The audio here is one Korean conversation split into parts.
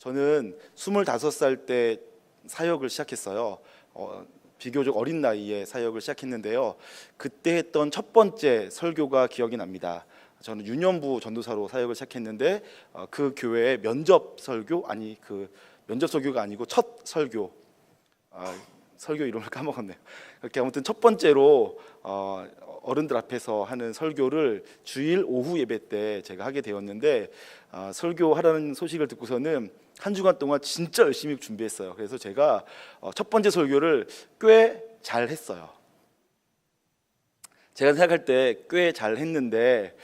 저는 25살 때 사역을 시작했어요. 비교적 어린 나이에 사역을 시작했는데요. 그때 했던 첫 번째 설교가 기억이 납니다. 저는 유년부 전도사로 사역을 시작했는데 그 교회의 면접 설교가 아니고 첫 설교, 설교 이름을 까먹었네요. 그렇게 아무튼 첫 번째로 어른들 앞에서 하는 설교를 주일 오후 예배 때 제가 하게 되었는데, 설교하라는 소식을 듣고서는 한 주간 동안 진짜 열심히 준비했어요. 그래서 제가 첫 번째 설교를 꽤 잘 했어요. 제가 생각할 때 꽤 잘 했는데,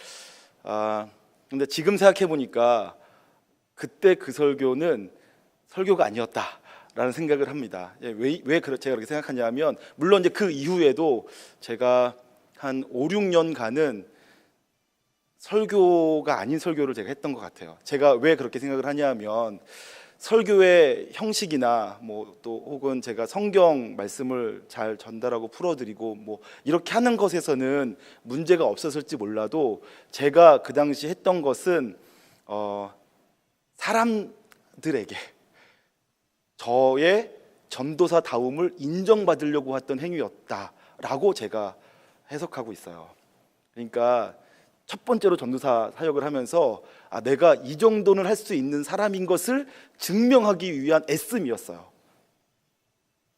근데 지금 생각해 보니까 그때 그 설교는 설교가 아니었다라는 생각을 합니다. 왜 제가 그렇게 생각하냐면, 물론 이제 그 이후에도 제가 한 5, 6년간은 설교가 아닌 설교를 제가 했던 것 같아요. 제가 왜 그렇게 생각을 하냐면, 설교의 형식이나 또 혹은 제가 성경 말씀을 잘 전달하고 풀어드리고 이렇게 하는 것에서는 문제가 없었을지 몰라도, 제가 그 당시 했던 것은 사람들에게 저의 전도사다움을 인정받으려고 했던 행위였다라고 제가 해석하고 있어요. 그러니까 첫 번째로 전도사 사역을 하면서 내가 이 정도는 할 수 있는 사람인 것을 증명하기 위한 애씀이었어요.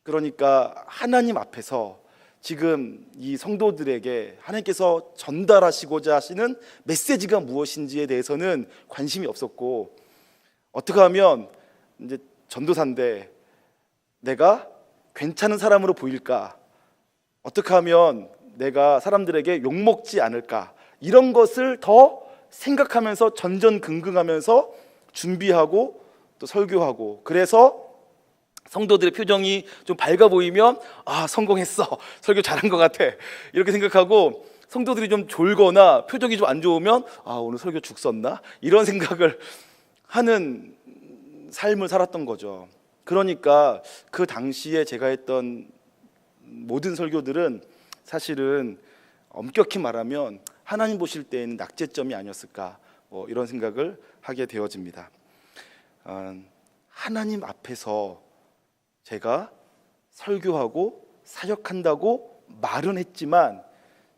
그러니까 하나님 앞에서 지금 이 성도들에게 하나님께서 전달하시고자 하시는 메시지가 무엇인지에 대해서는 관심이 없었고, 어떻게 하면 이제 전도사인데 내가 괜찮은 사람으로 보일까, 어떻게 하면 내가 사람들에게 욕먹지 않을까, 이런 것을 더 생각하면서 전전긍긍하면서 준비하고 또 설교하고, 그래서 성도들의 표정이 좀 밝아 보이면 성공했어, 설교 잘한 것 같아, 이렇게 생각하고, 성도들이 좀 졸거나 표정이 좀 안 좋으면 오늘 설교 죽 썼나, 이런 생각을 하는 삶을 살았던 거죠. 그러니까 그 당시에 제가 했던 모든 설교들은 사실은 엄격히 말하면 하나님 보실 때에는 낙제점이 아니었을까, 이런 생각을 하게 되어집니다. 하나님 앞에서 제가 설교하고 사역한다고 말은 했지만,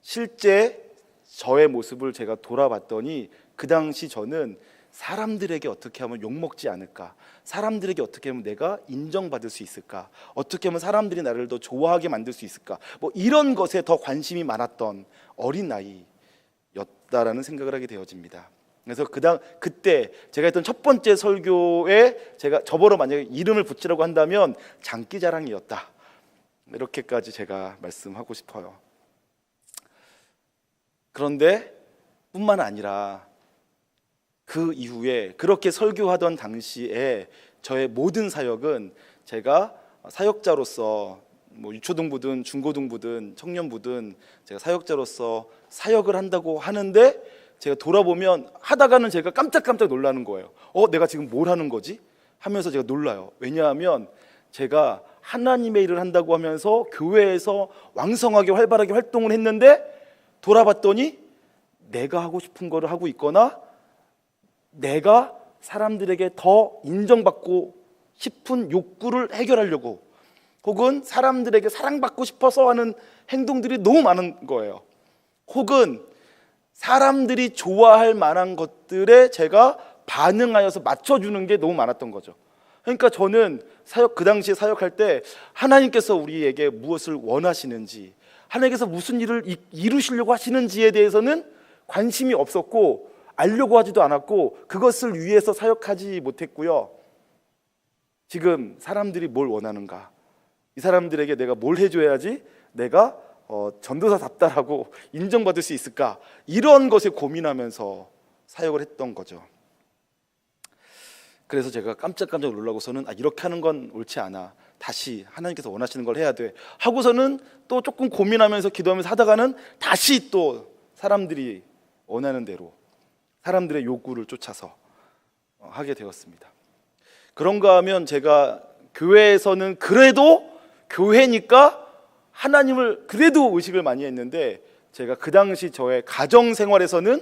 실제 저의 모습을 제가 돌아봤더니 그 당시 저는 사람들에게 어떻게 하면 욕먹지 않을까, 사람들에게 어떻게 하면 내가 인정받을 수 있을까, 어떻게 하면 사람들이 나를 더 좋아하게 만들 수 있을까, 이런 것에 더 관심이 많았던 어린 나이였다라는 생각을 하게 되어집니다. 그래서 그때 제가 했던 첫 번째 설교에 제가 저보러 만약에 이름을 붙이라고 한다면 장기자랑이었다, 이렇게까지 제가 말씀하고 싶어요. 그런데 뿐만 아니라 그 이후에 그렇게 설교하던 당시에 저의 모든 사역은, 제가 사역자로서 유초등부든 중고등부든 청년부든 제가 사역자로서 사역을 한다고 하는데, 제가 돌아보면 하다가는 제가 깜짝깜짝 놀라는 거예요. 내가 지금 뭘 하는 거지? 하면서 제가 놀라요. 왜냐하면 제가 하나님의 일을 한다고 하면서 교회에서 왕성하게 활발하게 활동을 했는데, 돌아봤더니 내가 하고 싶은 거를 하고 있거나, 내가 사람들에게 더 인정받고 싶은 욕구를 해결하려고, 혹은 사람들에게 사랑받고 싶어서 하는 행동들이 너무 많은 거예요. 혹은 사람들이 좋아할 만한 것들에 제가 반응하여서 맞춰주는 게 너무 많았던 거죠. 그러니까 저는 그 당시에 사역할 때 하나님께서 우리에게 무엇을 원하시는지, 하나님께서 무슨 일을 이루시려고 하시는지에 대해서는 관심이 없었고, 알려고 하지도 않았고, 그것을 위해서 사역하지 못했고요. 지금 사람들이 뭘 원하는가, 이 사람들에게 내가 뭘 해줘야지 내가 전도사답다라고 인정받을 수 있을까, 이런 것에 고민하면서 사역을 했던 거죠. 그래서 제가 깜짝깜짝 놀라고서는 이렇게 하는 건 옳지 않아, 다시 하나님께서 원하시는 걸 해야 돼 하고서는 또 조금 고민하면서 기도하면서 하다가는 다시 또 사람들이 원하는 대로, 사람들의 요구를 쫓아서 하게 되었습니다. 그런가 하면 제가 교회에서는 그래도 교회니까 하나님을 그래도 의식을 많이 했는데, 제가 그 당시 저의 가정 생활에서는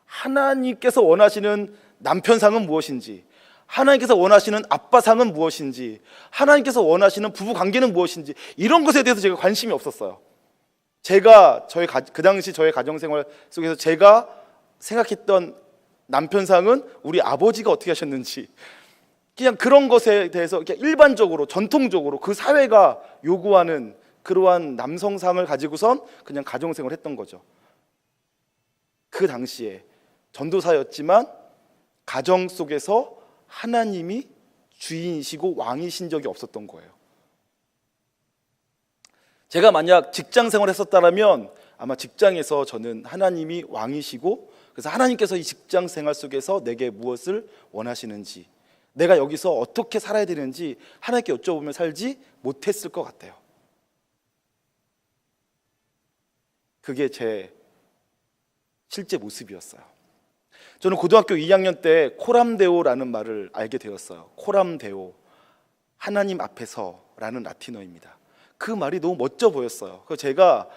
하나님께서 원하시는 남편상은 무엇인지, 하나님께서 원하시는 아빠상은 무엇인지, 하나님께서 원하시는 부부 관계는 무엇인지, 이런 것에 대해서 제가 관심이 없었어요. 제가 그 당시 저의 가정생활 속에서 제가 생각했던 남편상은 우리 아버지가 어떻게 하셨는지, 그냥 그런 것에 대해서 그냥 일반적으로 전통적으로 그 사회가 요구하는 그러한 남성상을 가지고선 그냥 가정생활을 했던 거죠. 그 당시에 전도사였지만 가정 속에서 하나님이 주인이시고 왕이신 적이 없었던 거예요. 제가 만약 직장 생활을 했었다면 아마 직장에서 저는 하나님이 왕이시고, 그래서 하나님께서 이 직장 생활 속에서 내게 무엇을 원하시는지, 내가 여기서 어떻게 살아야 되는지 하나님께 여쭤보며 살지 못했을 것 같아요. 그게 제 실제 모습이었어요. 저는 고등학교 2학년 때 코람데오라는 말을 알게 되었어요. 코람데오, 하나님 앞에서라는 라틴어입니다. 그 말이 너무 멋져 보였어요. 그래서 제가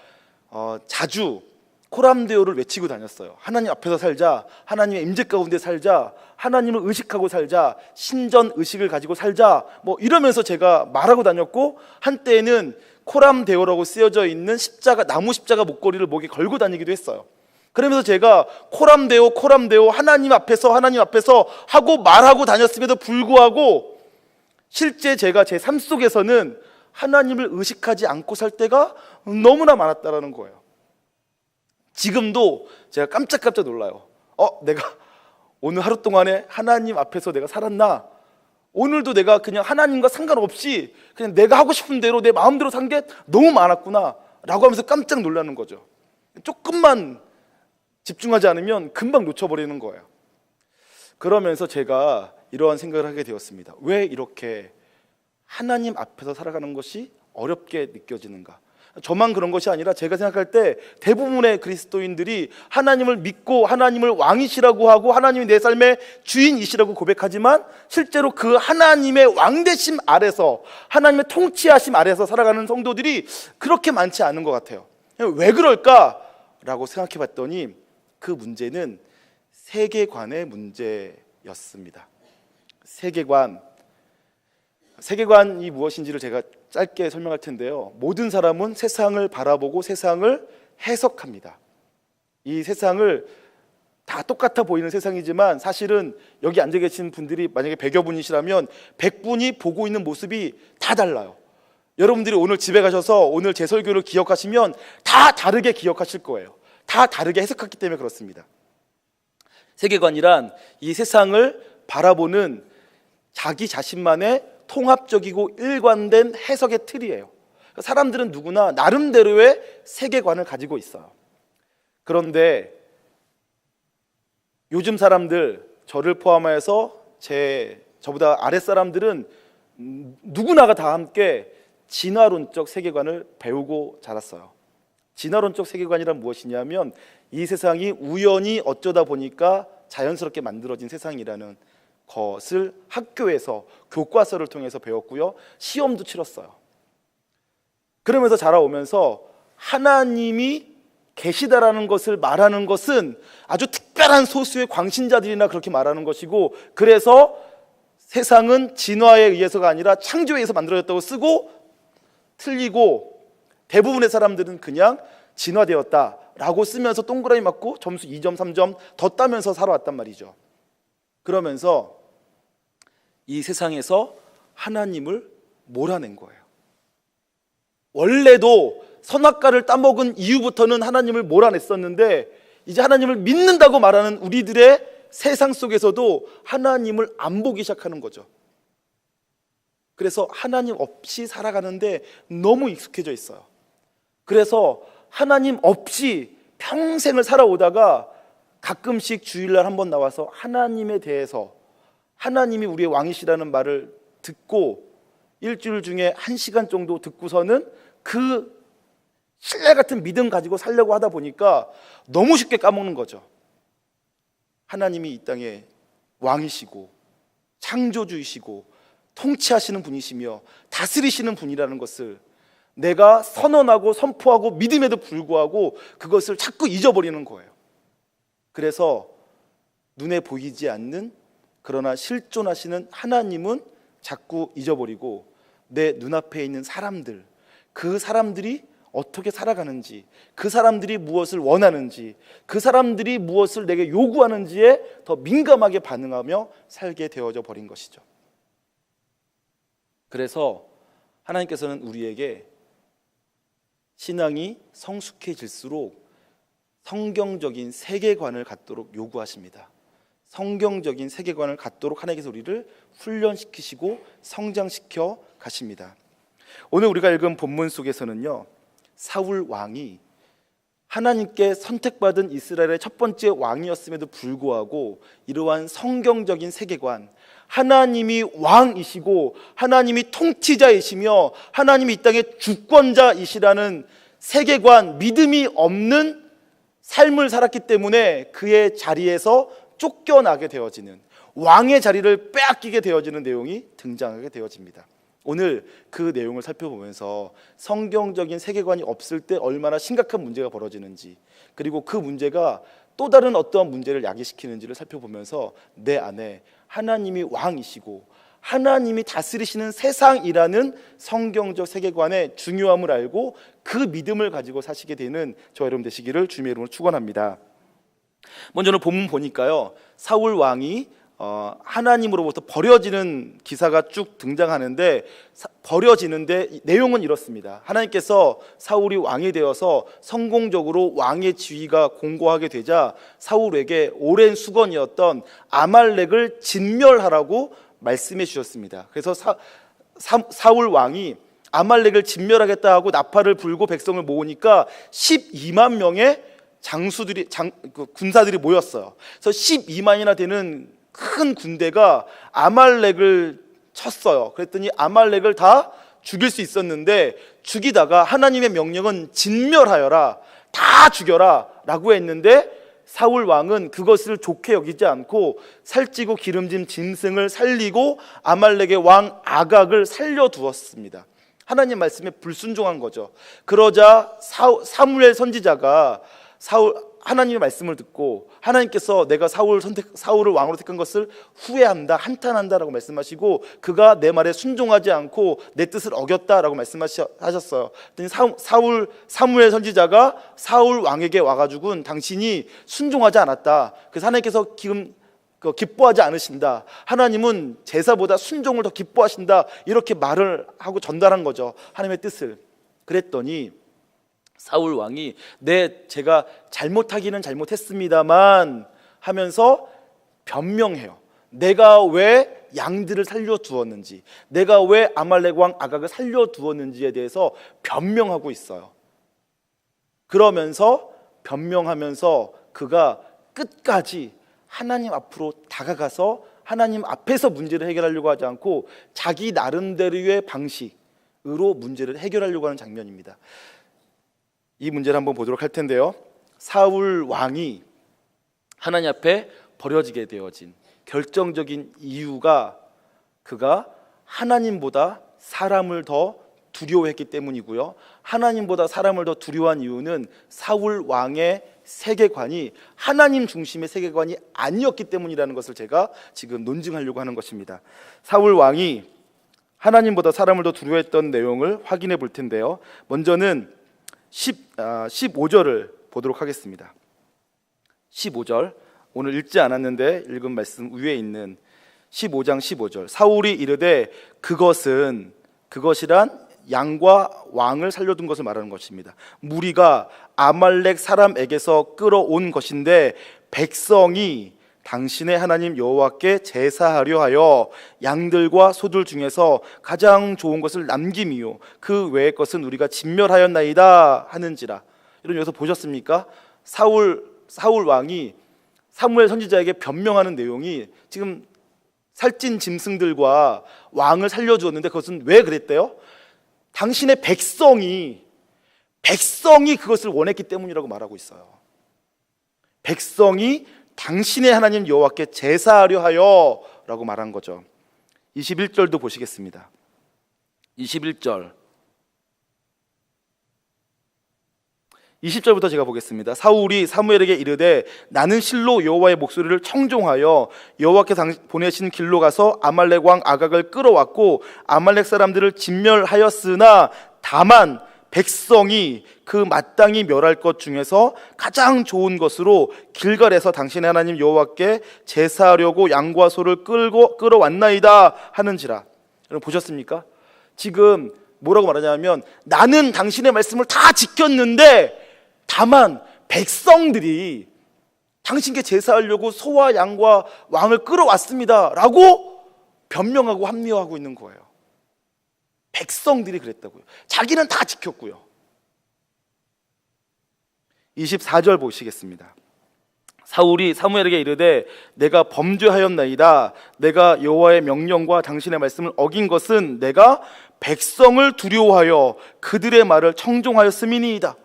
자주 코람데오를 외치고 다녔어요. 하나님 앞에서 살자, 하나님의 임재 가운데 살자, 하나님을 의식하고 살자, 신전 의식을 가지고 살자, 뭐 이러면서 제가 말하고 다녔고, 한때는 코람데오라고 쓰여져 있는 십자가, 나무 십자가 목걸이를 목에 걸고 다니기도 했어요. 그러면서 제가 코람데오, 코람데오, 하나님 앞에서 하고 말하고 다녔음에도 불구하고 실제 제가 제 삶 속에서는 하나님을 의식하지 않고 살 때가 너무나 많았다라는 거예요. 지금도 제가 깜짝깜짝 놀라요. 내가 오늘 하루 동안에 하나님 앞에서 내가 살았나? 오늘도 내가 그냥 하나님과 상관없이 그냥 내가 하고 싶은 대로 내 마음대로 산 게 너무 많았구나 라고 하면서 깜짝 놀라는 거죠. 조금만 집중하지 않으면 금방 놓쳐버리는 거예요. 그러면서 제가 이러한 생각을 하게 되었습니다. 왜 이렇게 하나님 앞에서 살아가는 것이 어렵게 느껴지는가? 저만 그런 것이 아니라 제가 생각할 때 대부분의 그리스도인들이 하나님을 믿고 하나님을 왕이시라고 하고 하나님이 내 삶의 주인이시라고 고백하지만 실제로 그 하나님의 왕되심 아래서, 하나님의 통치하심 아래서 살아가는 성도들이 그렇게 많지 않은 것 같아요. 왜 그럴까라고 생각해 봤더니 그 문제는 세계관의 문제였습니다. 세계관이 무엇인지를 제가 짧게 설명할 텐데요. 모든 사람은 세상을 바라보고 세상을 해석합니다. 이 세상을 다 똑같아 보이는 세상이지만 사실은 여기 앉아 계신 분들이 만약에 100여 분이시라면 100분이 보고 있는 모습이 다 달라요. 여러분들이 오늘 집에 가셔서 오늘 제 설교를 기억하시면 다 다르게 기억하실 거예요. 다 다르게 해석했기 때문에 그렇습니다. 세계관이란 이 세상을 바라보는 자기 자신만의 통합적이고 일관된 해석의 틀이에요. 사람들은 누구나 나름대로의 세계관을 가지고 있어요. 그런데 요즘 사람들, 저를 포함해서 저보다 아랫사람들은 누구나가 다 함께 진화론적 세계관을 배우고 자랐어요. 진화론적 세계관이란 무엇이냐면 이 세상이 우연히 어쩌다 보니까 자연스럽게 만들어진 세상이라는 것을 학교에서 교과서를 통해서 배웠고요. 시험도 치렀어요. 그러면서 자라오면서 하나님이 계시다라는 것을 말하는 것은 아주 특별한 소수의 광신자들이나 그렇게 말하는 것이고, 그래서 세상은 진화에 의해서가 아니라 창조에 의해서 만들어졌다고 쓰고, 틀리고 대부분의 사람들은 그냥 진화되었다라고 쓰면서 동그라미 맞고 점수 2점 3점 더 따면서 살아왔단 말이죠. 그러면서 이 세상에서 하나님을 몰아낸 거예요. 원래도 선악과를 따먹은 이후부터는 하나님을 몰아냈었는데 이제 하나님을 믿는다고 말하는 우리들의 세상 속에서도 하나님을 안 보기 시작하는 거죠. 그래서 하나님 없이 살아가는데 너무 익숙해져 있어요. 그래서 하나님 없이 평생을 살아오다가 가끔씩 주일날 한번 나와서 하나님에 대해서, 하나님이 우리의 왕이시라는 말을 듣고 일주일 중에 1시간 정도 듣고서는 그 신뢰 같은 믿음 가지고 살려고 하다 보니까 너무 쉽게 까먹는 거죠. 하나님이 이 땅에 왕이시고 창조주이시고 통치하시는 분이시며 다스리시는 분이라는 것을 내가 선언하고 선포하고 믿음에도 불구하고 그것을 자꾸 잊어버리는 거예요. 그래서 눈에 보이지 않는 그러나 실존하시는 하나님은 자꾸 잊어버리고 내 눈앞에 있는 사람들, 그 사람들이 어떻게 살아가는지, 그 사람들이 무엇을 원하는지, 그 사람들이 무엇을 내게 요구하는지에 더 민감하게 반응하며 살게 되어져 버린 것이죠. 그래서 하나님께서는 우리에게 신앙이 성숙해질수록 성경적인 세계관을 갖도록 요구하십니다. 성경적인 세계관을 갖도록 하나님께서 우리를 훈련시키시고 성장시켜 가십니다. 오늘 우리가 읽은 본문 속에서는요, 사울 왕이 하나님께 선택받은 이스라엘의 첫 번째 왕이었음에도 불구하고 이러한 성경적인 세계관, 하나님이 왕이시고 하나님이 통치자이시며 하나님이 이 땅의 주권자이시라는 세계관, 믿음이 없는 삶을 살았기 때문에 그의 자리에서 쫓겨나게 되어지는, 왕의 자리를 빼앗기게 되어지는 내용이 등장하게 되어집니다. 오늘 그 내용을 살펴보면서 성경적인 세계관이 없을 때 얼마나 심각한 문제가 벌어지는지, 그리고 그 문제가 또 다른 어떠한 문제를 야기시키는지를 살펴보면서 내 안에 하나님이 왕이시고 하나님이 다스리시는 세상이라는 성경적 세계관의 중요함을 알고 그 믿음을 가지고 사시게 되는 저 여러분 되시기를 주님의 이름으로 축원합니다. 먼저는 본문 보니까요, 사울 왕이 하나님으로부터 버려지는 기사가 쭉 등장하는데, 버려지는데 내용은 이렇습니다. 하나님께서 사울이 왕이 되어서 성공적으로 왕의 지위가 공고하게 되자 사울에게 오랜 수건이었던 아말렉을 진멸하라고 말씀해 주셨습니다. 그래서 사울 왕이 아말렉을 진멸하겠다 하고 나팔을 불고 백성을 모으니까 12만 명의 군사들이 모였어요. 그래서 12만이나 되는 큰 군대가 아말렉을 쳤어요. 그랬더니 아말렉을 다 죽일 수 있었는데, 죽이다가 하나님의 명령은 진멸하여라, 다 죽여라 라고 했는데, 사울 왕은 그것을 좋게 여기지 않고 살찌고 기름진 짐승을 살리고 아말렉의 왕 아각을 살려두었습니다. 하나님 말씀에 불순종한 거죠. 그러자 사무엘 선지자가 하나님의 말씀을 듣고, 하나님께서 내가 사울을 왕으로 택한 것을 후회한다, 한탄한다라고 말씀하시고, 그가 내 말에 순종하지 않고 내 뜻을 어겼다라고 말씀하셨어요. 사무엘 선지자가 사울 왕에게 와가지고는 당신이 순종하지 않았다, 그래서 하나님께서 지금 기뻐하지 않으신다, 하나님은 제사보다 순종을 더 기뻐하신다, 이렇게 말을 하고 전달한 거죠, 하나님의 뜻을. 그랬더니 사울 왕이 제가 잘못하기는 잘못했습니다만 하면서 변명해요. 내가 왜 양들을 살려두었는지, 내가 왜 아말렉 왕 아각을 살려두었는지에 대해서 변명하고 있어요. 그러면서 변명하면서 그가 끝까지 하나님 앞으로 다가가서 하나님 앞에서 문제를 해결하려고 하지 않고 자기 나름대로의 방식으로 문제를 해결하려고 하는 장면입니다. 이 문제를 한번 보도록 할 텐데요, 사울 왕이 하나님 앞에 버려지게 되어진 결정적인 이유가 그가 하나님보다 사람을 더 두려워했기 때문이고요, 하나님보다 사람을 더 두려워한 이유는 사울 왕의 세계관이 하나님 중심의 세계관이 아니었기 때문이라는 것을 제가 지금 논증하려고 하는 것입니다. 사울 왕이 하나님보다 사람을 더 두려워했던 내용을 확인해 볼 텐데요, 먼저는 15절을 보도록 하겠습니다. 15절, 오늘 읽지 않았는데 읽은 말씀 위에 있는 15장 15절. 사울이 이르되 그것이란 양과 왕을 살려둔 것을 말하는 것입니다. 무리가 아말렉 사람에게서 끌어온 것인데 백성이 당신의 하나님 여호와께 제사하려 하여 양들과 소들 중에서 가장 좋은 것을 남김이요 그 외의 것은 우리가 진멸하였나이다 하는지라. 여러분 여기서 보셨습니까? 사울 왕이 사무엘 선지자에게 변명하는 내용이 지금 살찐 짐승들과 왕을 살려주었는데 그것은 왜 그랬대요? 당신의 백성이 그것을 원했기 때문이라고 말하고 있어요. 백성이 당신의 하나님 여호와께 제사하려 하여 라고 말한 거죠. 21절도 보시겠습니다. 21절 20절부터 제가 보겠습니다. 사울이 사무엘에게 이르되 나는 실로 여호와의 목소리를 청종하여 여호와께서 보내신 길로 가서 아말렉 왕 아각을 끌어왔고 아말렉 사람들을 진멸하였으나 다만 백성이 그 마땅히 멸할 것 중에서 가장 좋은 것으로 길갈에서 당신의 하나님 여호와께 제사하려고 양과 소를 끌어왔나이다 하는지라. 여러분 보셨습니까? 지금 뭐라고 말하냐면 나는 당신의 말씀을 다 지켰는데 다만 백성들이 당신께 제사하려고 소와 양과 왕을 끌어왔습니다 라고 변명하고 합리화하고 있는 거예요. 백성들이 그랬다고요. 자기는 다 지켰고요. 24절 보시겠습니다. 사울이 사무엘에게 이르되 내가 범죄하였나이다. 내가 여호와의 명령과 당신의 말씀을 어긴 것은 내가 백성을 두려워하여 그들의 말을 청종하였음이니이다.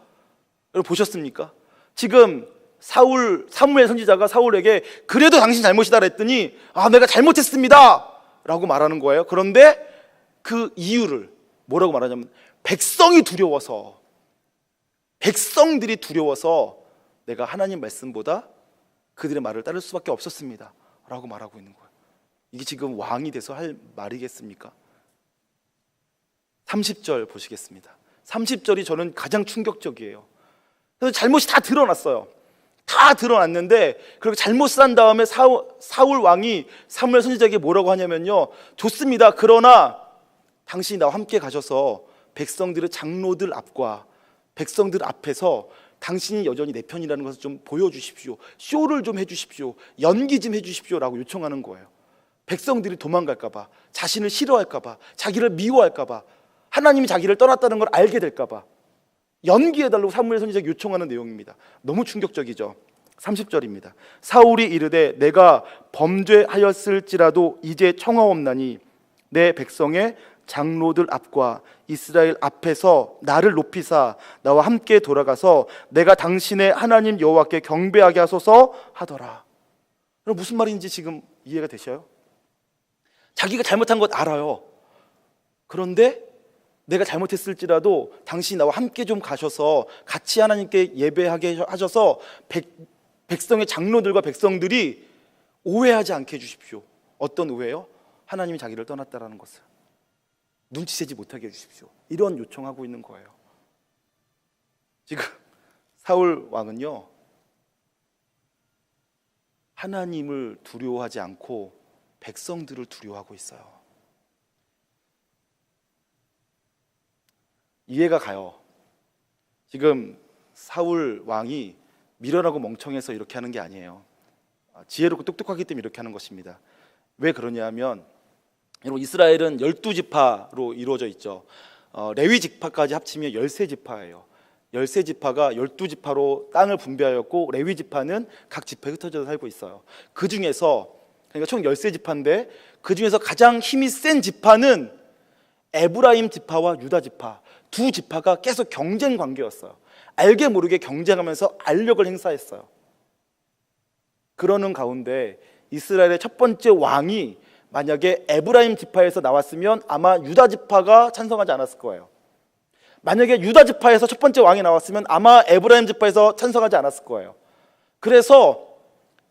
여러분 보셨습니까? 지금 사무엘 선지자가 사울에게 그래도 당신 잘못이다 그랬더니 내가 잘못했습니다 라고 말하는 거예요. 그런데 그 이유를 뭐라고 말하냐면 백성들이 두려워서 내가 하나님 말씀보다 그들의 말을 따를 수밖에 없었습니다 라고 말하고 있는 거예요. 이게 지금 왕이 돼서 할 말이겠습니까? 30절 보시겠습니다. 30절이 저는 가장 충격적이에요. 그래서 잘못이 다 드러났어요. 다 드러났는데 그렇게 잘못 산 다음에 사울 왕이 사무엘 선지자에게 뭐라고 하냐면요, 좋습니다. 그러나 당신이 나와 함께 가셔서 백성들의 장로들 앞과 백성들 앞에서 당신이 여전히 내 편이라는 것을 좀 보여주십시오. 쇼를 좀 해주십시오. 연기 좀 해주십시오 라고 요청하는 거예요. 백성들이 도망갈까봐, 자신을 싫어할까봐, 자기를 미워할까봐, 하나님이 자기를 떠났다는 걸 알게 될까봐 연기해달라고 사무엘 선지자가 요청하는 내용입니다. 너무 충격적이죠. 30절입니다. 사울이 이르되 내가 범죄하였을지라도 이제 청하옵나니 내 백성의 장로들 앞과 이스라엘 앞에서 나를 높이사 나와 함께 돌아가서 내가 당신의 하나님 여호와께 경배하게 하소서 하더라. 여러분 무슨 말인지 지금 이해가 되셔요? 자기가 잘못한 것 알아요. 그런데 내가 잘못했을지라도 당신이 나와 함께 좀 가셔서 같이 하나님께 예배하게 하셔서 백성의 장로들과 백성들이 오해하지 않게 해주십시오. 어떤 오해요? 하나님이 자기를 떠났다라는 것을 눈치채지 못하게 해주십시오. 이런 요청하고 있는 거예요. 지금 사울 왕은요, 하나님을 두려워하지 않고 백성들을 두려워하고 있어요. 이해가 가요. 지금 사울 왕이 미련하고 멍청해서 이렇게 하는 게 아니에요. 지혜롭고 똑똑하기 때문에 이렇게 하는 것입니다. 왜 그러냐면 여러분 이스라엘은 12지파로 이루어져 있죠. 레위 지파까지 합치면 13지파예요. 13지파가 12지파로 땅을 분배하였고 레위 지파는 각 지파에 흩어져 살고 있어요. 그 중에서 그러니까 총 13지파인데 그 중에서 가장 힘이 센 지파는 에브라임 지파와 유다 지파 두 지파가 계속 경쟁 관계였어요. 알게 모르게 경쟁하면서 알력을 행사했어요. 그러는 가운데 이스라엘의 첫 번째 왕이 만약에 에브라임 지파에서 나왔으면 아마 유다 지파가 찬성하지 않았을 거예요. 만약에 유다 지파에서 첫 번째 왕이 나왔으면 아마 에브라임 지파에서 찬성하지 않았을 거예요. 그래서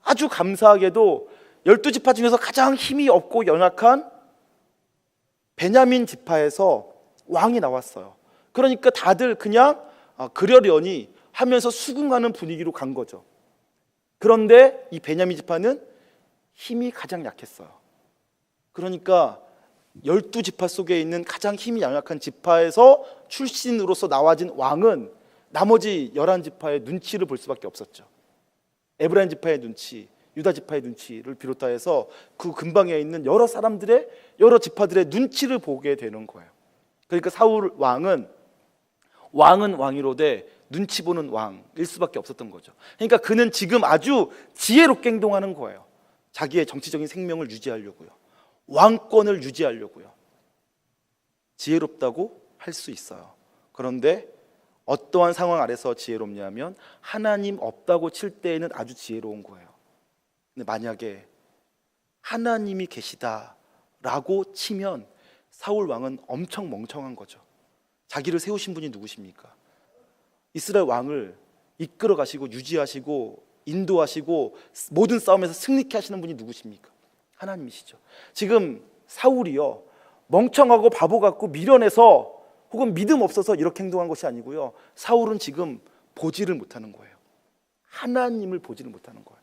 아주 감사하게도 12지파 중에서 가장 힘이 없고 연약한 베냐민 지파에서 왕이 나왔어요. 그러니까 다들 그냥 그러려니 하면서 수긍하는 분위기로 간 거죠. 그런데 이 베냐민 지파는 힘이 가장 약했어요. 그러니까 12지파 속에 있는 가장 힘이 양약한 지파에서 출신으로서 나와진 왕은 나머지 11지파의 눈치를 볼 수밖에 없었죠. 에브라임 지파의 눈치, 유다 지파의 눈치를 비롯하여서 그 근방에 있는 여러 사람들의 여러 지파들의 눈치를 보게 되는 거예요. 그러니까 사울 왕은 왕이로되 눈치 보는 왕일 수밖에 없었던 거죠. 그러니까 그는 지금 아주 지혜롭게 행동하는 거예요. 자기의 정치적인 생명을 유지하려고요. 왕권을 유지하려고요. 지혜롭다고 할 수 있어요. 그런데 어떠한 상황 아래서 지혜롭냐면 하나님 없다고 칠 때에는 아주 지혜로운 거예요. 근데 만약에 하나님이 계시다라고 치면 사울 왕은 엄청 멍청한 거죠. 자기를 세우신 분이 누구십니까? 이스라엘 왕을 이끌어 가시고 유지하시고 인도하시고 모든 싸움에서 승리케 하시는 분이 누구십니까? 하나님이시죠. 지금 사울이요, 멍청하고 바보 같고 미련해서 혹은 믿음 없어서 이렇게 행동한 것이 아니고요, 사울은 지금 보지를 못하는 거예요. 하나님을 보지를 못하는 거예요.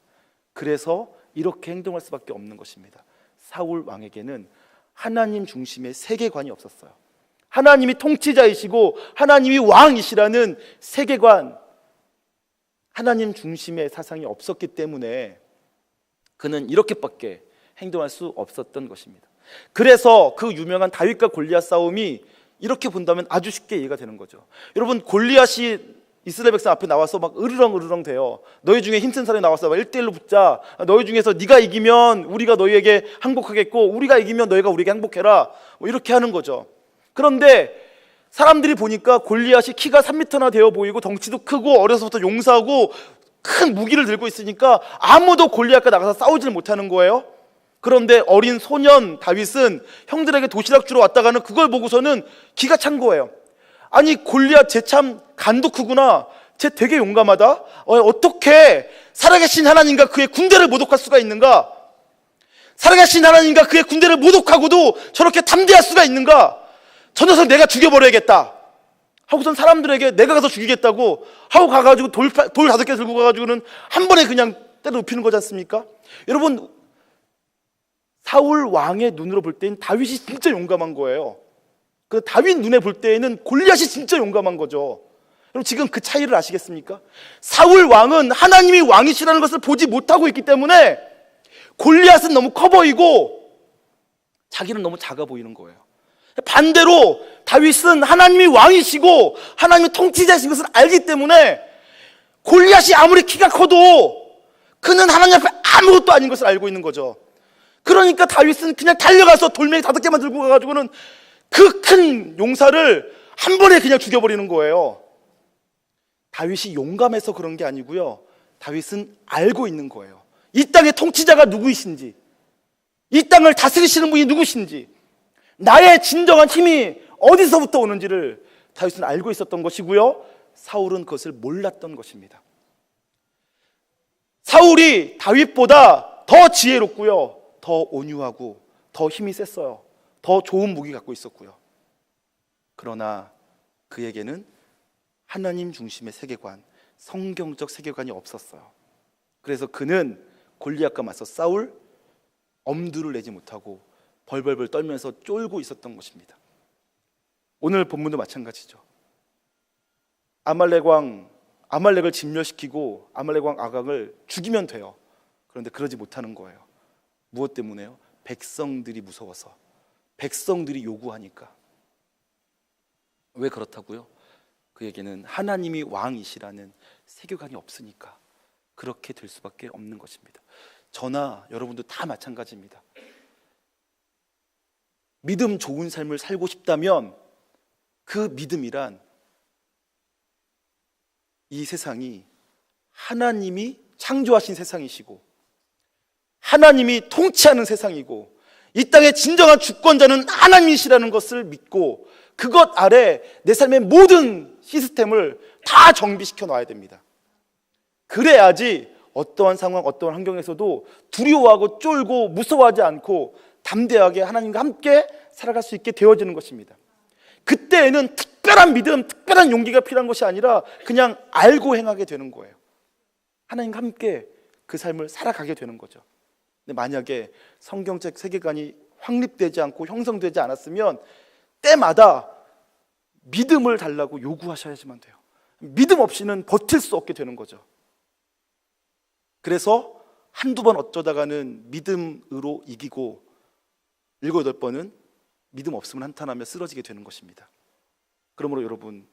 그래서 이렇게 행동할 수밖에 없는 것입니다. 사울 왕에게는 하나님 중심의 세계관이 없었어요. 하나님이 통치자이시고 하나님이 왕이시라는 세계관, 하나님 중심의 사상이 없었기 때문에 그는 이렇게밖에 행동할 수 없었던 것입니다. 그래서 그 유명한 다윗과 골리앗 싸움이 이렇게 본다면 아주 쉽게 이해가 되는 거죠. 여러분, 골리앗이 이스라엘 백성 앞에 나와서 막 으르렁 대요. 너희 중에 힘센 사람이 나와서 막 1대1로 붙자. 너희 중에서 네가 이기면 우리가 너희에게 항복하겠고 우리가 이기면 너희가 우리에게 항복해라. 뭐 이렇게 하는 거죠. 그런데 사람들이 보니까 골리앗이 키가 3m나 되어 보이고 덩치도 크고 어려서부터 용사하고 큰 무기를 들고 있으니까 아무도 골리앗과 나가서 싸우지를 못하는 거예요. 그런데 어린 소년 다윗은 형들에게 도시락 주러 왔다가는 그걸 보고서는 기가 찬 거예요. 아니, 골리앗 쟤 참 간도 크구나, 쟤 되게 용감하다, 어떻게 살아계신 하나님과 그의 군대를 모독할 수가 있는가, 살아계신 하나님과 그의 군대를 모독하고도 저렇게 담대할 수가 있는가, 저 녀석 내가 죽여버려야겠다 하고선 사람들에게 내가 가서 죽이겠다고 하고 가가지고 돌 5개 들고 가가지고는 한 번에 그냥 때려 눕히는 거지 않습니까? 여러분, 사울 왕의 눈으로 볼 때는 다윗이 진짜 용감한 거예요. 그 다윗 눈에 볼 때에는 골리앗이 진짜 용감한 거죠. 여러분, 지금 그 차이를 아시겠습니까? 사울 왕은 하나님이 왕이시라는 것을 보지 못하고 있기 때문에 골리앗은 너무 커 보이고 자기는 너무 작아 보이는 거예요. 반대로 다윗은 하나님이 왕이시고 하나님이 통치자이신 것을 알기 때문에 골리앗이 아무리 키가 커도 그는 하나님 앞에 아무것도 아닌 것을 알고 있는 거죠. 그러니까 다윗은 그냥 달려가서 돌멩이 5개만 들고 가가지고는 그 큰 용사를 한 번에 그냥 죽여버리는 거예요. 다윗이 용감해서 그런 게 아니고요, 다윗은 알고 있는 거예요. 이 땅의 통치자가 누구이신지, 이 땅을 다스리시는 분이 누구신지, 나의 진정한 힘이 어디서부터 오는지를 다윗은 알고 있었던 것이고요, 사울은 그것을 몰랐던 것입니다. 사울이 다윗보다 더 지혜롭고요, 더 온유하고 더 힘이 셌어요. 더 좋은 무기 갖고 있었고요. 그러나 그에게는 하나님 중심의 세계관, 성경적 세계관이 없었어요. 그래서 그는 골리앗과 맞서 싸울 엄두를 내지 못하고 벌벌벌 떨면서 쫄고 있었던 것입니다. 오늘 본문도 마찬가지죠. 아말렉을 진멸시키고 아말렉 왕 아각을 죽이면 돼요. 그런데 그러지 못하는 거예요. 무엇 때문에요? 백성들이 무서워서, 백성들이 요구하니까. 왜 그렇다고요? 그에게는 하나님이 왕이시라는 세계관이 없으니까 그렇게 될 수밖에 없는 것입니다. 저나 여러분도 다 마찬가지입니다. 믿음 좋은 삶을 살고 싶다면 그 믿음이란 이 세상이 하나님이 창조하신 세상이시고 하나님이 통치하는 세상이고 이 땅의 진정한 주권자는 하나님이시라는 것을 믿고 그것 아래 내 삶의 모든 시스템을 다 정비시켜 놔야 됩니다. 그래야지 어떠한 상황, 어떠한 환경에서도 두려워하고 쫄고 무서워하지 않고 담대하게 하나님과 함께 살아갈 수 있게 되어지는 것입니다. 그때에는 특별한 믿음, 특별한 용기가 필요한 것이 아니라 그냥 알고 행하게 되는 거예요. 하나님과 함께 그 삶을 살아가게 되는 거죠. 근데 만약에 성경적 세계관이 확립되지 않고 형성되지 않았으면 때마다 믿음을 달라고 요구하셔야지만 돼요. 믿음 없이는 버틸 수 없게 되는 거죠. 그래서 한두 번 어쩌다가는 믿음으로 이기고 7, 8번은 믿음 없음을 한탄하며 쓰러지게 되는 것입니다. 그러므로 여러분,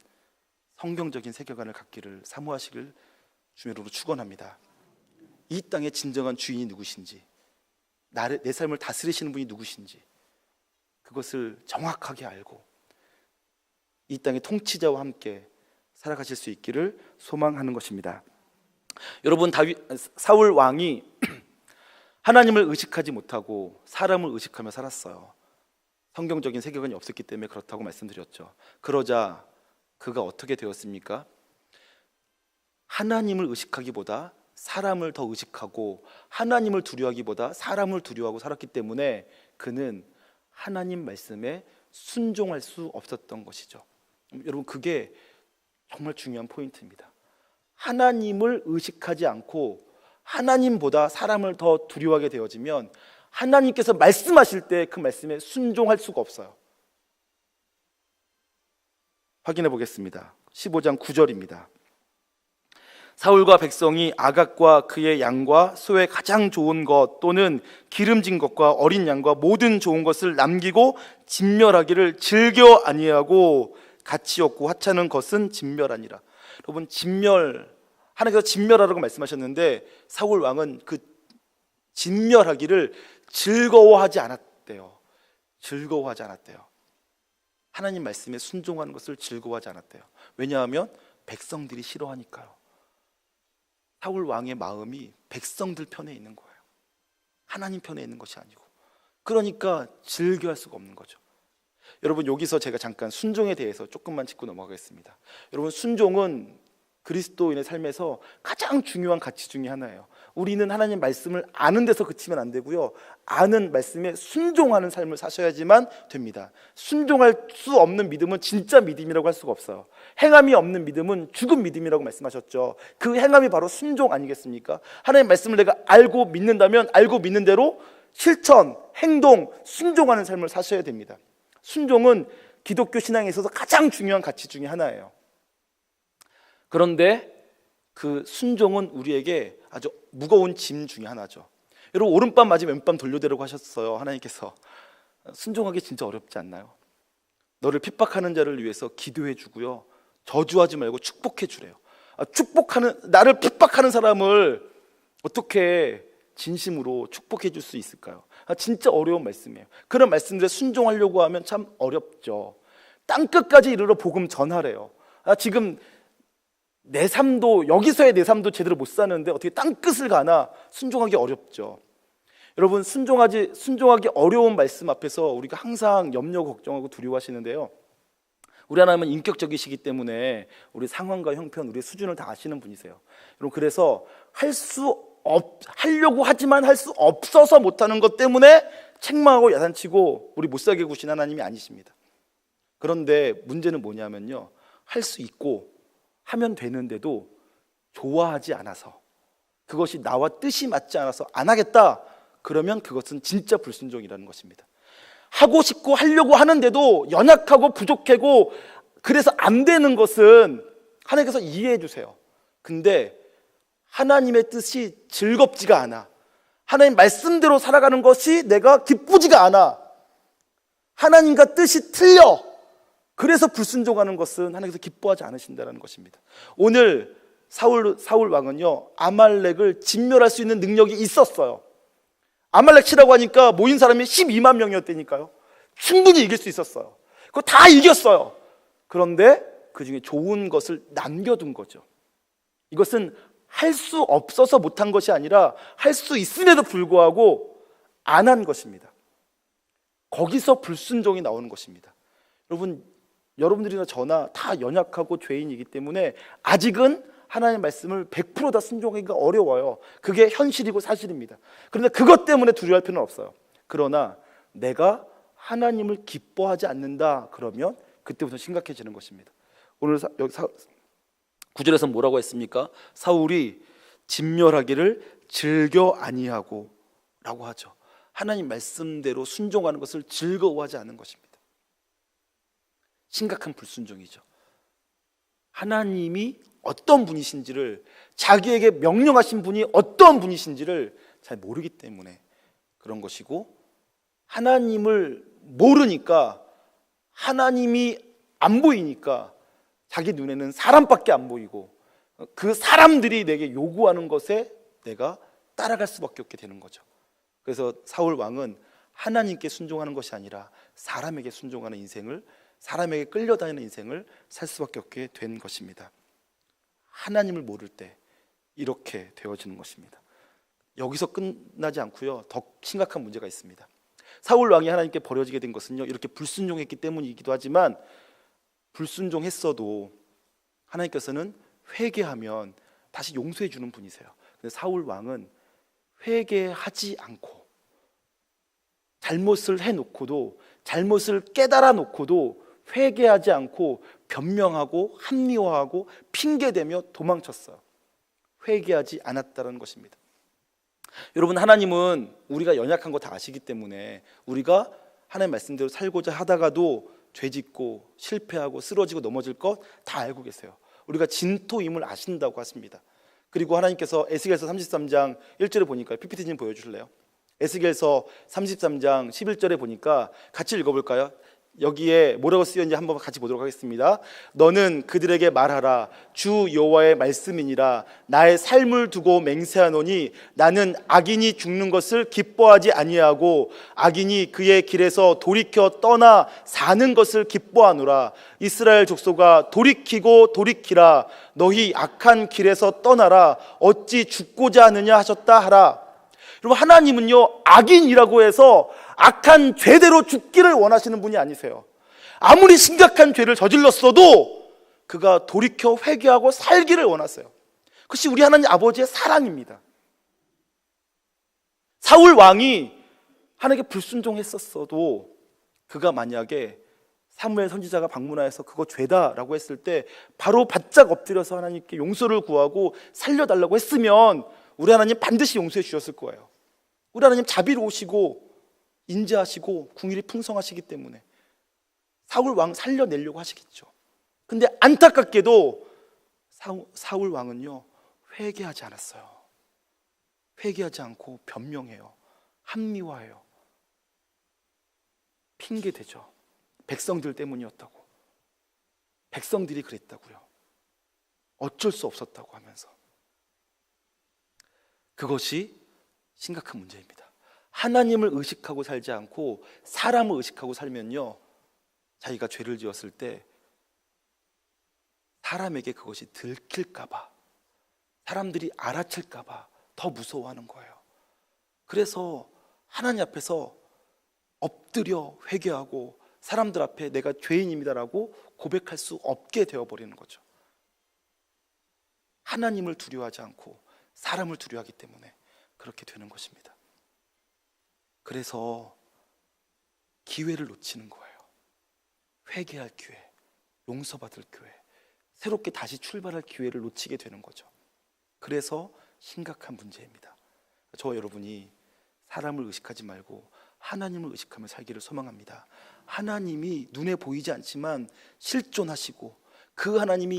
성경적인 세계관을 갖기를 사모하시길 주님으로 축원합니다. 이 땅의 진정한 주인이 누구신지, 내 삶을 다스리시는 분이 누구신지 그것을 정확하게 알고 이 땅의 통치자와 함께 살아가실 수 있기를 소망하는 것입니다. 여러분, 사울 왕이 하나님을 의식하지 못하고 사람을 의식하며 살았어요. 성경적인 세계관이 없었기 때문에 그렇다고 말씀드렸죠. 그러자 그가 어떻게 되었습니까? 하나님을 의식하기보다 사람을 더 의식하고 하나님을 두려워하기보다 사람을 두려워하고 살았기 때문에 그는 하나님 말씀에 순종할 수 없었던 것이죠. 여러분, 그게 정말 중요한 포인트입니다. 하나님을 의식하지 않고 하나님보다 사람을 더 두려워하게 되어지면 하나님께서 말씀하실 때 그 말씀에 순종할 수가 없어요. 확인해 보겠습니다. 15장 9절입니다. 사울과 백성이 아각과 그의 양과 소의 가장 좋은 것 또는 기름진 것과 어린 양과 모든 좋은 것을 남기고 진멸하기를 즐겨 아니하고 가치 없고 하찮은 것은 진멸하니라. 여러분, 하나님께서 진멸하라고 말씀하셨는데 사울 왕은 그 진멸하기를 즐거워하지 않았대요. 즐거워하지 않았대요. 하나님 말씀에 순종하는 것을 즐거워하지 않았대요. 왜냐하면 백성들이 싫어하니까요. 사울 왕의 마음이 백성들 편에 있는 거예요. 하나님 편에 있는 것이 아니고. 그러니까 즐겨할 수가 없는 거죠. 여러분, 여기서 제가 잠깐 순종에 대해서 조금만 짚고 넘어가겠습니다. 여러분, 순종은 그리스도인의 삶에서 가장 중요한 가치 중에 하나예요. 우리는 하나님 말씀을 아는 데서 그치면 안 되고요, 아는 말씀에 순종하는 삶을 사셔야지만 됩니다. 순종할 수 없는 믿음은 진짜 믿음이라고 할 수가 없어요. 행함이 없는 믿음은 죽은 믿음이라고 말씀하셨죠. 그 행함이 바로 순종 아니겠습니까? 하나님 말씀을 내가 알고 믿는다면 알고 믿는 대로 실천, 행동, 순종하는 삶을 사셔야 됩니다. 순종은 기독교 신앙에 있어서 가장 중요한 가치 중에 하나예요. 그런데 그 순종은 우리에게 아주 무거운 짐 중에 하나죠. 여러분, 오른밤 맞으면 왼밤 돌려대라고 하셨어요. 하나님께서. 순종하기 진짜 어렵지 않나요? 너를 핍박하는 자를 위해서 기도해 주고요, 저주하지 말고 축복해 주래요. 나를 핍박하는 사람을 어떻게 진심으로 축복해 줄 수 있을까요? 진짜 어려운 말씀이에요. 그런 말씀들에 순종하려고 하면 참 어렵죠. 땅끝까지 이르러 복음 전하래요. 지금 내 삶도, 여기서의 내 삶도 제대로 못 사는데 어떻게 땅끝을 가나 순종하기 어렵죠. 여러분, 순종하기 어려운 말씀 앞에서 우리가 항상 염려, 걱정하고 두려워하시는데요, 우리 하나님은 인격적이시기 때문에 우리 상황과 형편, 우리의 수준을 다 아시는 분이세요. 여러분, 그래서 하려고 하지만 할 수 없어서 못하는 것 때문에 책망하고 야단치고 우리 못 살게 구신 하나님이 아니십니다. 그런데 문제는 뭐냐면요, 할 수 있고 하면 되는데도 좋아하지 않아서, 그것이 나와 뜻이 맞지 않아서 안 하겠다, 그러면 그것은 진짜 불순종이라는 것입니다. 하고 싶고 하려고 하는데도 연약하고 부족하고 그래서 안 되는 것은 하나님께서 이해해 주세요. 근데 하나님의 뜻이 즐겁지가 않아, 하나님 말씀대로 살아가는 것이 내가 기쁘지가 않아, 하나님과 뜻이 틀려, 그래서 불순종하는 것은 하나님께서 기뻐하지 않으신다는 것입니다. 오늘 사울 왕은요, 아말렉을 진멸할 수 있는 능력이 있었어요. 아말렉 치라고 하니까 모인 사람이 12만 명이었다니까요. 충분히 이길 수 있었어요. 그거 다 이겼어요. 그런데 그 중에 좋은 것을 남겨둔 거죠. 이것은 할 수 없어서 못한 것이 아니라 할 수 있음에도 불구하고 안 한 것입니다. 거기서 불순종이 나오는 것입니다. 여러분들이나 저나 다 연약하고 죄인이기 때문에 아직은 하나님의 말씀을 100% 다 순종하기가 어려워요. 그게 현실이고 사실입니다. 그런데 그것 때문에 두려워할 필요는 없어요. 그러나 내가 하나님을 기뻐하지 않는다, 그러면 그때부터 심각해지는 것입니다. 오늘 여기 9절에서 뭐라고 했습니까? 사울이 진멸하기를 즐겨 아니하고 라고 하죠. 하나님 말씀대로 순종하는 것을 즐거워하지 않은 것입니다. 심각한 불순종이죠. 하나님이 어떤 분이신지를, 자기에게 명령하신 분이 어떤 분이신지를 잘 모르기 때문에 그런 것이고, 하나님을 모르니까, 하나님이 안 보이니까 자기 눈에는 사람밖에 안 보이고 그 사람들이 내게 요구하는 것에 내가 따라갈 수밖에 없게 되는 거죠. 그래서 사울 왕은 하나님께 순종하는 것이 아니라 사람에게 순종하는 인생을, 사람에게 끌려다니는 인생을 살 수밖에 없게 된 것입니다. 하나님을 모를 때 이렇게 되어지는 것입니다. 여기서 끝나지 않고요, 더 심각한 문제가 있습니다. 사울 왕이 하나님께 버려지게 된 것은요, 이렇게 불순종했기 때문이기도 하지만, 불순종했어도 하나님께서는 회개하면 다시 용서해 주는 분이세요. 근데 사울 왕은 회개하지 않고, 잘못을 해놓고도, 잘못을 깨달아 놓고도 회개하지 않고 변명하고 합리화하고 핑계대며 도망쳤어요. 회개하지 않았다는 것입니다. 여러분, 하나님은 우리가 연약한 거 다 아시기 때문에 우리가 하나님 말씀대로 살고자 하다가도 죄짓고 실패하고 쓰러지고 넘어질 것 다 알고 계세요. 우리가 진토임을 아신다고 하십니다. 그리고 하나님께서 에스겔서 33장 1절에 보니까, PPT 좀 보여주실래요? 에스겔서 33장 11절에 보니까 같이 읽어볼까요? 여기에 뭐라고 쓰였는지 한번 같이 보도록 하겠습니다. 너는 그들에게 말하라. 주 여호와의 말씀이니라. 나의 삶을 두고 맹세하노니 나는 악인이 죽는 것을 기뻐하지 아니하고 악인이 그의 길에서 돌이켜 떠나 사는 것을 기뻐하노라. 이스라엘 족속아, 돌이키고 돌이키라. 너희 악한 길에서 떠나라. 어찌 죽고자 하느냐 하셨다 하라. 여러분, 하나님은요, 악인이라고 해서 악한 죄대로 죽기를 원하시는 분이 아니세요. 아무리 심각한 죄를 저질렀어도 그가 돌이켜 회개하고 살기를 원하세요. 그것이 우리 하나님 아버지의 사랑입니다. 사울 왕이 하나님께 불순종했었어도 그가 만약에 사무엘 선지자가 방문하여서 그거 죄다라고 했을 때 바로 바짝 엎드려서 하나님께 용서를 구하고 살려달라고 했으면 우리 하나님 반드시 용서해 주셨을 거예요. 우리 하나님 자비로우시고 인자하시고 궁일이 풍성하시기 때문에 사울 왕 살려내려고 하시겠죠. 근데 안타깝게도 사울 왕은요, 회개하지 않았어요. 회개하지 않고 변명해요. 합리화해요. 핑계대죠. 백성들 때문이었다고, 백성들이 그랬다고요, 어쩔 수 없었다고 하면서. 그것이 심각한 문제입니다. 하나님을 의식하고 살지 않고 사람을 의식하고 살면요, 자기가 죄를 지었을 때 사람에게 그것이 들킬까봐, 사람들이 알아챌까봐 더 무서워하는 거예요. 그래서 하나님 앞에서 엎드려 회개하고 사람들 앞에 내가 죄인입니다라고 고백할 수 없게 되어버리는 거죠. 하나님을 두려워하지 않고 사람을 두려워하기 때문에 그렇게 되는 것입니다. 그래서 기회를 놓치는 거예요. 회개할 기회, 용서받을 기회, 새롭게 다시 출발할 기회를 놓치게 되는 거죠. 그래서 심각한 문제입니다. 저와 여러분이 사람을 의식하지 말고 하나님을 의식하며 살기를 소망합니다. 하나님이 눈에 보이지 않지만 실존하시고, 그 하나님이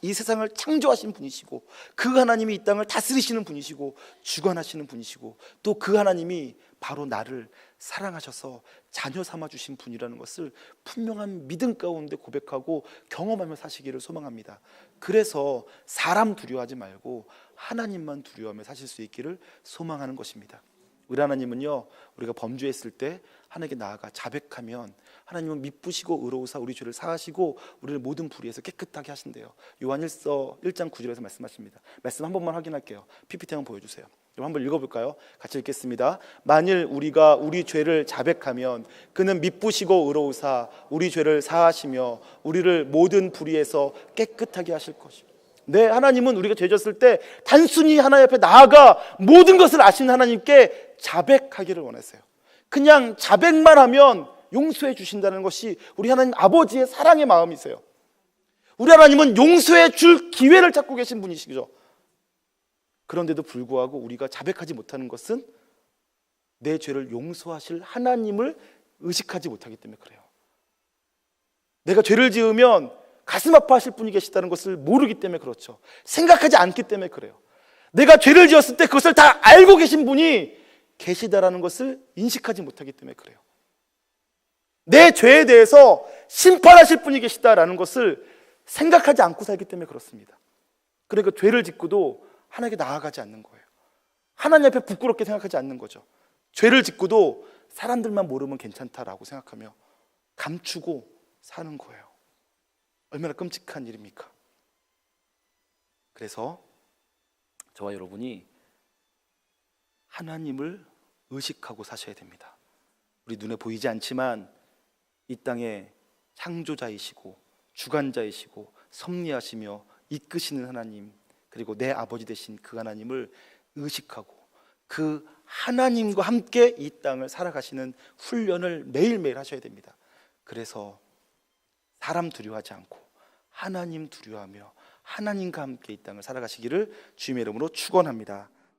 이 세상을 창조하신 분이시고, 그 하나님이 이 땅을 다스리시는 분이시고 주관하시는 분이시고, 또 그 하나님이 바로 나를 사랑하셔서 자녀 삼아 주신 분이라는 것을 분명한 믿음 가운데 고백하고 경험하며 사시기를 소망합니다. 그래서 사람 두려워하지 말고 하나님만 두려워하며 사실 수 있기를 소망하는 것입니다. 우리 하나님은요, 우리가 범죄했을 때 하나님께 나아가 자백하면 하나님은 미쁘시고 의로우사 우리 죄를 사하시고 우리를 모든 불의에서 깨끗하게 하신대요. 요한일서 1장 9절에서 말씀하십니다. 말씀 한 번만 확인할게요. PPT 한번 보여주세요. 한번 읽어볼까요? 같이 읽겠습니다. 만일 우리가 우리 죄를 자백하면 그는 미쁘시고 의로우사 우리 죄를 사하시며 우리를 모든 불의에서 깨끗하게 하실 것입니다. 네, 하나님은 우리가 죄 졌을 때 단순히 하나님 앞에 나아가 모든 것을 아시는 하나님께 자백하기를 원하세요. 그냥 자백만 하면 용서해 주신다는 것이 우리 하나님 아버지의 사랑의 마음이세요. 우리 하나님은 용서해 줄 기회를 찾고 계신 분이시죠. 그런데도 불구하고 우리가 자백하지 못하는 것은 내 죄를 용서하실 하나님을 의식하지 못하기 때문에 그래요. 내가 죄를 지으면 가슴 아파하실 분이 계시다는 것을 모르기 때문에 그렇죠. 생각하지 않기 때문에 그래요. 내가 죄를 지었을 때 그것을 다 알고 계신 분이 계시다라는 것을 인식하지 못하기 때문에 그래요. 내 죄에 대해서 심판하실 분이 계시다라는 것을 생각하지 않고 살기 때문에 그렇습니다. 그러니까 죄를 짓고도 하나님께 나아가지 않는 거예요. 하나님 앞에 부끄럽게 생각하지 않는 거죠. 죄를 짓고도 사람들만 모르면 괜찮다라고 생각하며 감추고 사는 거예요. 얼마나 끔찍한 일입니까? 그래서 저와 여러분이 하나님을 의식하고 사셔야 됩니다. 우리 눈에 보이지 않지만 이 땅의 창조자이시고 주관자이시고 섭리하시며 이끄시는 하나님, 그리고 내 아버지 되신 그 하나님을 의식하고 그 하나님과 함께 이 땅을 살아가시는 훈련을 매일매일 하셔야 됩니다. 그래서 사람 두려워하지 않고 하나님 두려워하며 하나님과 함께 이 땅을 살아가시기를 주님의 이름으로 축원합니다.